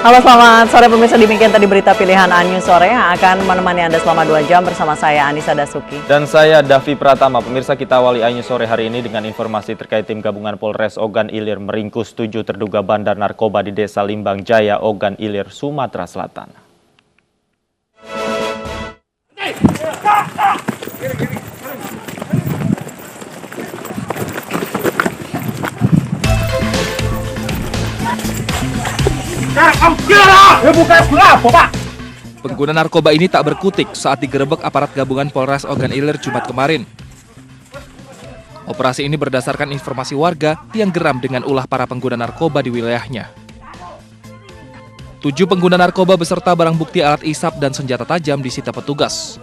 Halo, selamat sore pemirsa. Demikian tadi berita pilihan Annews sore yang akan menemani Anda selama 2 jam bersama saya Anissa Dasuki. Dan saya Davi Pratama. Pemirsa, kita awali Annews sore hari ini dengan informasi terkait tim gabungan Polres Ogan Ilir meringkus 7 terduga bandar narkoba di Desa Limbang Jaya, Ogan Ilir, Sumatera Selatan. Pengguna narkoba ini tak berkutik saat digerebek aparat gabungan Polres Ogan Ilir Jumat kemarin. Operasi ini berdasarkan informasi warga yang geram dengan ulah para pengguna narkoba di wilayahnya. 7 pengguna narkoba beserta barang bukti alat isap dan senjata tajam disita petugas.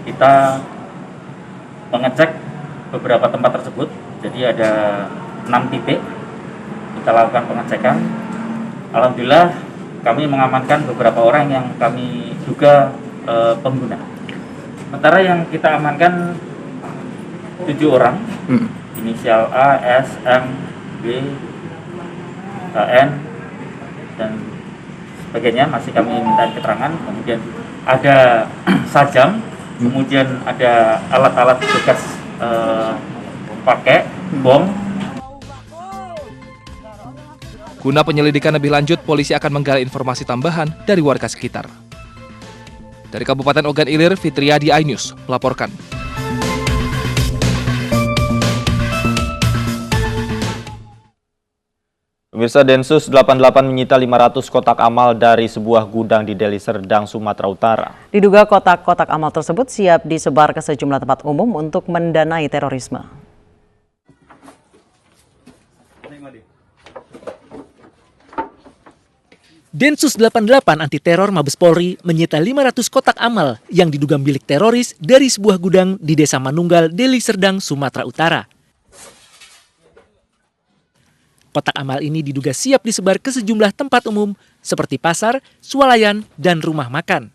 Kita mengecek beberapa tempat tersebut, jadi ada 6 titik. Kita lakukan pengecekan. Alhamdulillah kami mengamankan beberapa orang yang kami duga pengguna. Sementara yang kita amankan 7 orang, inisial A, S, M, B, N, dan sebagainya masih kami minta keterangan. Kemudian ada sajam, kemudian ada alat-alat bekas pakai bom. Guna penyelidikan lebih lanjut, polisi akan menggali informasi tambahan dari warga sekitar. Dari Kabupaten Ogan Ilir, Fitriadi, iNews melaporkan. Pemirsa, Densus 88 menyita 500 kotak amal dari sebuah gudang di Deli Serdang, Sumatera Utara. Diduga kotak-kotak amal tersebut siap disebar ke sejumlah tempat umum untuk mendanai terorisme. Densus 88 anti teror Mabes Polri menyita 500 kotak amal yang diduga milik teroris dari sebuah gudang di Desa Manunggal, Deli Serdang, Sumatera Utara. Kotak amal ini diduga siap disebar ke sejumlah tempat umum seperti pasar, swalayan, dan rumah makan.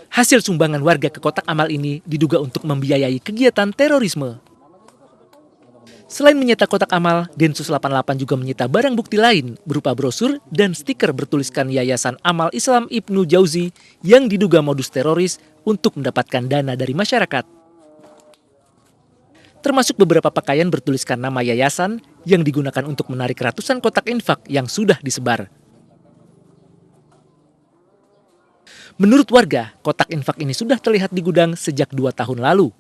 Hasil sumbangan warga ke kotak amal ini diduga untuk membiayai kegiatan terorisme. Selain menyita kotak amal, Densus 88 juga menyita barang bukti lain berupa brosur dan stiker bertuliskan Yayasan Amal Islam Ibnu Jauzi yang diduga modus teroris untuk mendapatkan dana dari masyarakat. Termasuk beberapa pakaian bertuliskan nama yayasan yang digunakan untuk menarik ratusan kotak infak yang sudah disebar. Menurut warga, kotak infak ini sudah terlihat di gudang sejak 2 tahun lalu.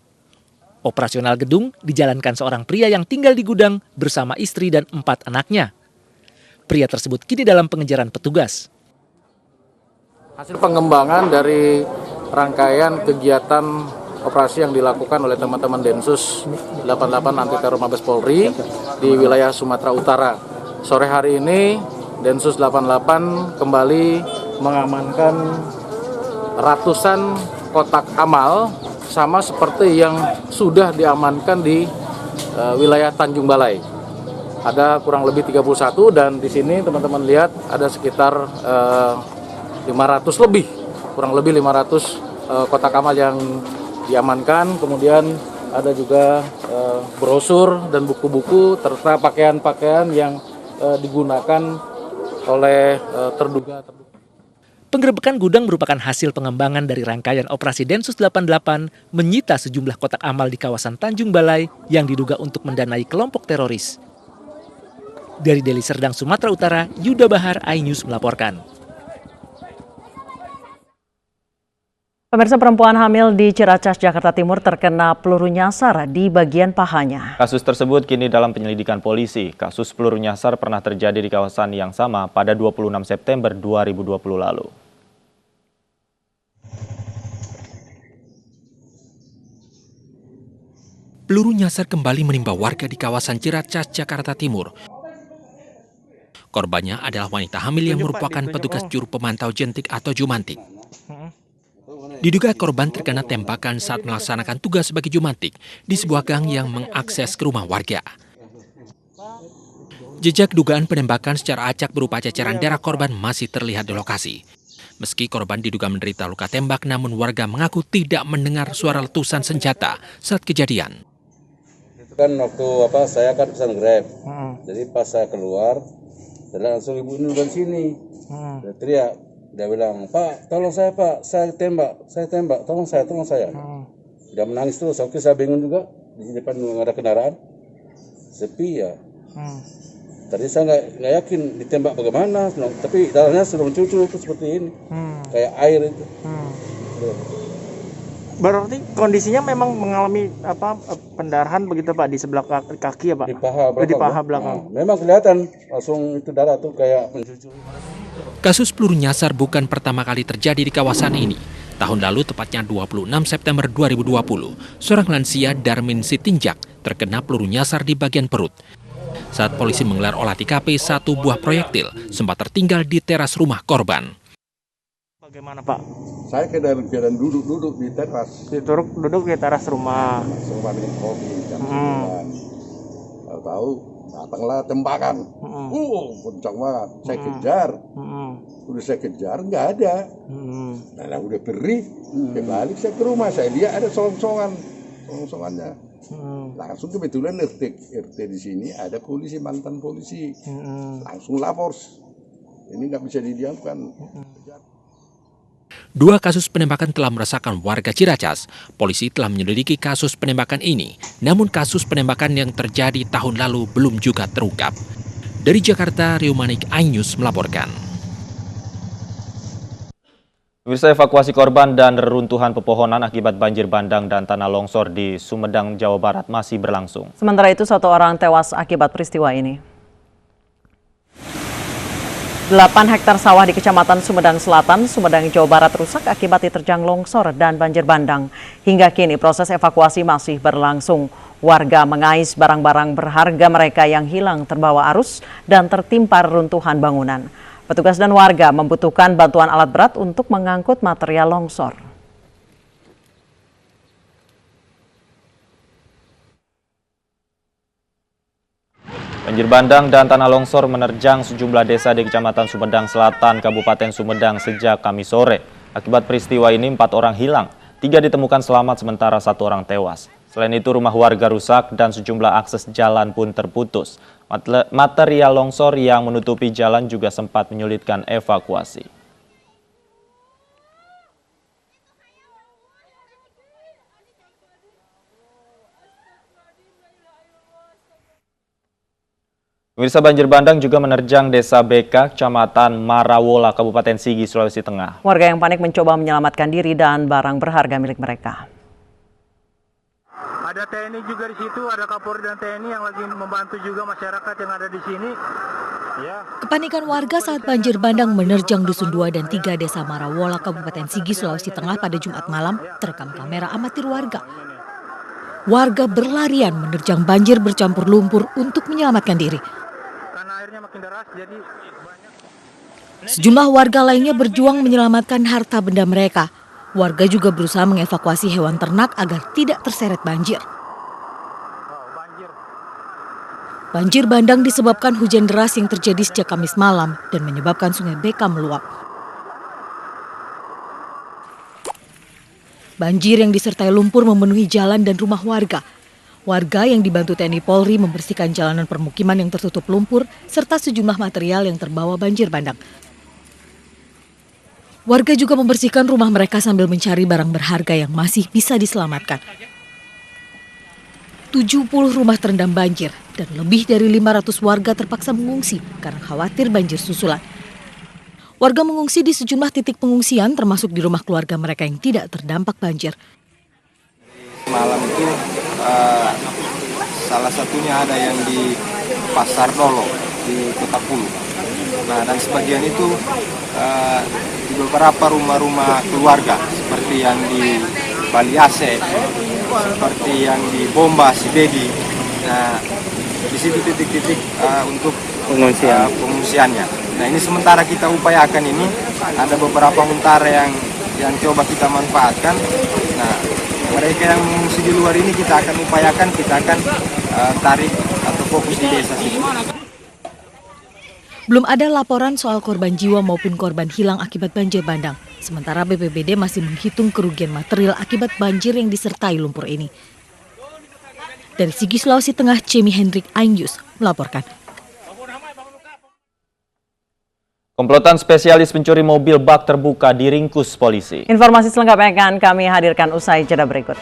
Operasional gedung dijalankan seorang pria yang tinggal di gudang bersama istri dan 4 anaknya. Pria tersebut kini dalam pengejaran petugas. Hasil pengembangan dari rangkaian kegiatan operasi yang dilakukan oleh teman-teman Densus 88 anti teror Mabes Polri di wilayah Sumatera Utara. Sore hari ini Densus 88 kembali mengamankan ratusan kotak amal sama seperti yang sudah diamankan di wilayah Tanjung Balai. Ada kurang lebih 31 dan di sini teman-teman lihat ada sekitar 500 lebih, kurang lebih 500 kotak amal yang diamankan. Kemudian ada juga brosur dan buku-buku serta pakaian-pakaian yang digunakan oleh terduga. Penggerebekan gudang merupakan hasil pengembangan dari rangkaian operasi Densus 88 menyita sejumlah kotak amal di kawasan Tanjung Balai yang diduga untuk mendanai kelompok teroris. Dari Deli Serdang, Sumatera Utara, Yuda Bahar, iNews melaporkan. Pemirsa, perempuan hamil di Ciracas, Jakarta Timur terkena peluru nyasar di bagian pahanya. Kasus tersebut kini dalam penyelidikan polisi. Kasus peluru nyasar pernah terjadi di kawasan yang sama pada 26 September 2020 lalu. Peluru nyasar kembali menimpa warga di kawasan Ciracas, Jakarta Timur. Korbannya adalah wanita hamil yang merupakan petugas juru pemantau jentik atau jumantik. Diduga korban terkena tembakan saat melaksanakan tugas sebagai jumantik di sebuah gang yang mengakses ke rumah warga. Jejak dugaan penembakan secara acak berupa ceceran darah korban masih terlihat di lokasi. Meski korban diduga menderita luka tembak, namun warga mengaku tidak mendengar suara letusan senjata saat kejadian. Kan waktu saya kan pesan Grab. Jadi pas saya keluar, saya langsung ibu ini dari sini. Dia teriak, dia bilang, "Pak, tolong saya Pak, saya tembak, tolong saya." Dia menangis terus. Oke, saya bingung juga di depan nggak ada kendaraan, sepi ya. Tadi saya nggak yakin ditembak bagaimana, tapi darahnya sudah mencucur itu seperti ini, kayak air itu. Berarti kondisinya memang mengalami pendarahan begitu Pak di sebelah kaki ya Pak? Di paha belakang. Memang kelihatan langsung itu darah tuh kayak mencucur. Kasus peluru nyasar bukan pertama kali terjadi di kawasan ini. Tahun lalu, tepatnya 26 September 2020, seorang lansia Darmin Sitinjak terkena peluru nyasar di bagian perut. Saat polisi menggelar olah TKP, 1 buah proyektil sempat tertinggal di teras rumah korban. Bagaimana Pak? Saya keadaan duduk di teras. Duduk di teras rumah. Rumah minum kopi jam 9. Tahu datanglah tembakan. Kencang banget. Saya kejar. Udah saya kejar nggak ada. Nah, udah perih. Kembali saya ke rumah, saya lihat ada songsongannya. Langsung kebetulan RT di sini ada polisi, mantan polisi. Langsung lapor. Ini nggak bisa didiamkan. 2 kasus penembakan telah meresahkan warga Ciracas. Polisi telah menyelidiki kasus penembakan ini, namun kasus penembakan yang terjadi tahun lalu belum juga terungkap. Dari Jakarta, Rio Manik, iNews melaporkan. Pemirsa, evakuasi korban dan reruntuhan pepohonan akibat banjir bandang dan tanah longsor di Sumedang, Jawa Barat masih berlangsung. Sementara itu, 1 orang tewas akibat peristiwa ini. 8 hektar sawah di Kecamatan Sumedang Selatan, Sumedang, Jawa Barat rusak akibat diterjang longsor dan banjir bandang. Hingga kini proses evakuasi masih berlangsung. Warga mengais barang-barang berharga mereka yang hilang terbawa arus dan tertimpa reruntuhan bangunan. Petugas dan warga membutuhkan bantuan alat berat untuk mengangkut material longsor. Banjir bandang dan tanah longsor menerjang sejumlah desa di Kecamatan Sumedang Selatan, Kabupaten Sumedang sejak Kamis sore. Akibat peristiwa ini 4 orang hilang, 3 ditemukan selamat sementara 1 orang tewas. Selain itu rumah warga rusak dan sejumlah akses jalan pun terputus. Material longsor yang menutupi jalan juga sempat menyulitkan evakuasi. Pemirsa, banjir bandang juga menerjang Desa BK, Kecamatan Marawola, Kabupaten Sigi, Sulawesi Tengah. Warga yang panik mencoba menyelamatkan diri dan barang berharga milik mereka. Ada TNI juga di situ, ada Kapolri dan TNI yang lagi membantu juga masyarakat yang ada di sini. Kepanikan warga saat banjir bandang menerjang Dusun 2 dan 3 Desa Marawola, Kabupaten Sigi, Sulawesi Tengah pada Jumat malam terekam kamera amatir warga. Warga berlarian menerjang banjir bercampur lumpur untuk menyelamatkan diri. Sejumlah warga lainnya berjuang menyelamatkan harta benda mereka. Warga juga berusaha mengevakuasi hewan ternak agar tidak terseret banjir. Banjir bandang disebabkan hujan deras yang terjadi sejak Kamis malam dan menyebabkan Sungai BK meluap. Banjir yang disertai lumpur memenuhi jalan dan rumah warga. Warga yang dibantu TNI Polri membersihkan jalanan permukiman yang tertutup lumpur serta sejumlah material yang terbawa banjir bandang. Warga juga membersihkan rumah mereka sambil mencari barang berharga yang masih bisa diselamatkan. 70 rumah terendam banjir dan lebih dari 500 warga terpaksa mengungsi karena khawatir banjir susulan. Warga mengungsi di sejumlah titik pengungsian termasuk di rumah keluarga mereka yang tidak terdampak banjir. Malam itu salah satunya ada yang di Pasar Dolo di Kota Pulu. Nah, dan sebagian itu di beberapa rumah-rumah keluarga seperti yang di Bali Aceh, seperti yang di Bomba, Sidedi. Nah, di situ titik-titik untuk pengungsiannya. Nah, ini sementara kita upayakan ini ada beberapa huntara yang coba kita manfaatkan. Nah, mereka yang mengungsi di luar ini kita akan upayakan, kita akan tarik atau fokus di desa situ. Belum ada laporan soal korban jiwa maupun korban hilang akibat banjir bandang. Sementara BPBD masih menghitung kerugian material akibat banjir yang disertai lumpur ini. Dari Sigi, Sulawesi Tengah, Cemi Hendrik Aingyus melaporkan. Komplotan spesialis pencuri mobil bak terbuka diringkus polisi. Informasi selengkapnya akan kami hadirkan usai jeda berikut.